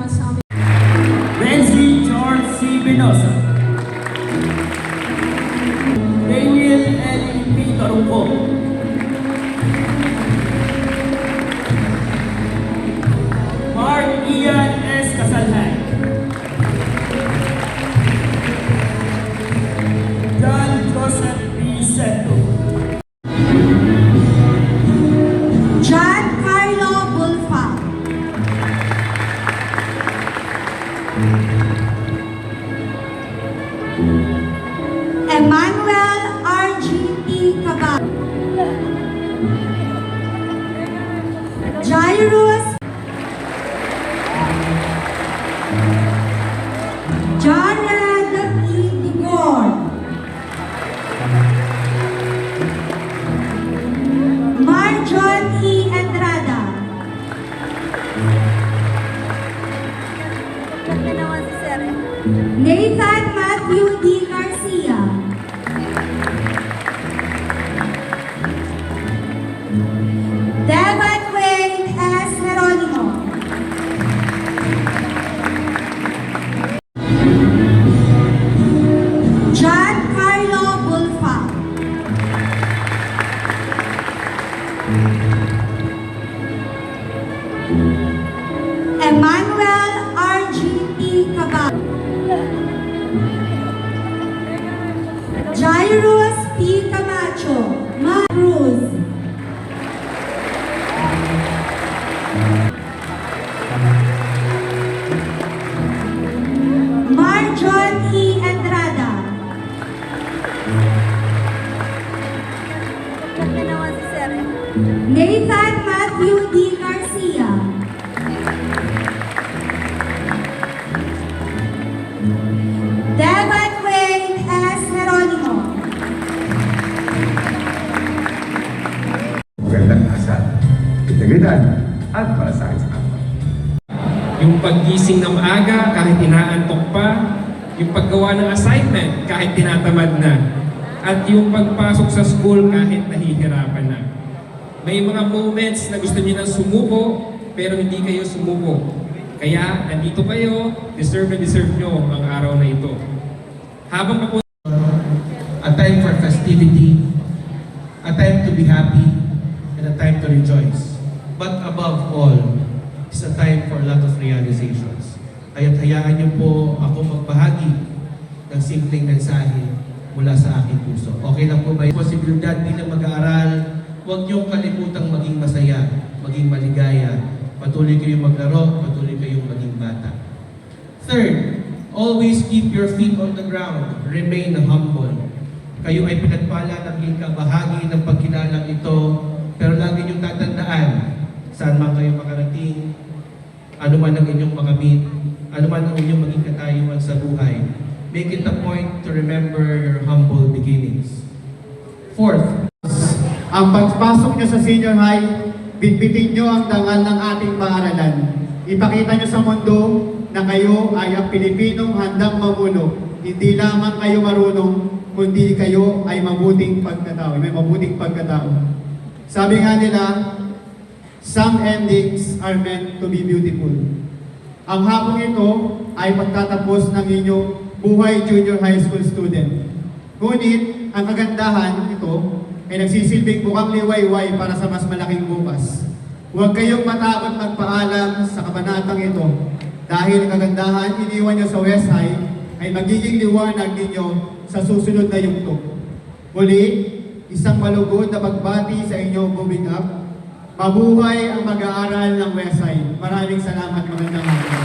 naman sa amin. Renzi George C. Binosa. Daniel L. P. Tarungko. Mark Ian S. Casalhan. John Joseph P. Seto. John Carlo Bulfa. Emmanuel R.G.P. Cabal. Jairus Jared E. Digor. Marjon E. Entrada. Nathan Matthew D. Garcia. Devon Wayne S. Jeronimo. John Carlo Bulfa. Emmanuel R.G.P. Cabal. Jairus P. Camacho. Ma Cruz. Marjon E. Entrada. Nathan Matthew D. Garcia. Devon Wayne S. Jeronimo. Magandang asal, integridad at malasakit sa kapwa. Yung paggising ng maaga kahit inaantok pa, yung paggawa ng assignment kahit tinatamad na, at yung pagpasok sa school kahit nahihirapan na. May mga moments na gusto niyo nang sumuko, pero hindi kayo sumuko. Kaya nandito kayo, deserve nyo ang araw na ito. Habang papunta, A time for festivity, a time to be happy, and a time to rejoice. But above all, it's a time for a lot of realizations. Kaya't hayaan niyo po ako magbahagi ng simpleng mensahe mula sa aking puso. Okay lang po ba yung posibilidad bilang mag-aaral? Huwag niyong kalimutang maging masaya, maging maligaya. Patuloy kayong maglaro, patuloy kayong maging bata. Third, always keep your feet on the ground. Remain humble. Kayo ay pinagpala ng inyong kabahagi ng pagkilalang ito, pero lagi niyong tatandaan, saan man kayo makarating, ano man ang inyong makamit, ano man ang inyong maging katayuan sa buhay, make it a point to remember your humble beginnings. Fourth, ang pagpasok nyo sa senior high, bitbitin nyo ang dangal ng ating paaralan. Ipakita nyo sa mundo na kayo ay ang Pilipinong handang mamuno. Hindi lamang kayo marunong, kundi kayo ay mabuting pagkatao. May mabuting pagkatao. Sabi nga nila, some endings are meant to be beautiful. Ang hapong ito ay pagtatapos ng inyong buhay junior high school student. Ngunit, ang kagandahan ito ay nagsisilbing bukang liwayway para sa mas malaking bukas. Huwag kayong matakot magpaalam sa kabanatang ito dahil ang kagandahan iniwan nyo sa West High ay magiging liwanag ninyo sa susunod na yugto. Muli, isang malugod na pagbati sa inyo moving up. Mabuhay ang mag-aaral ng West High. Maraming salamat, magandang hapon.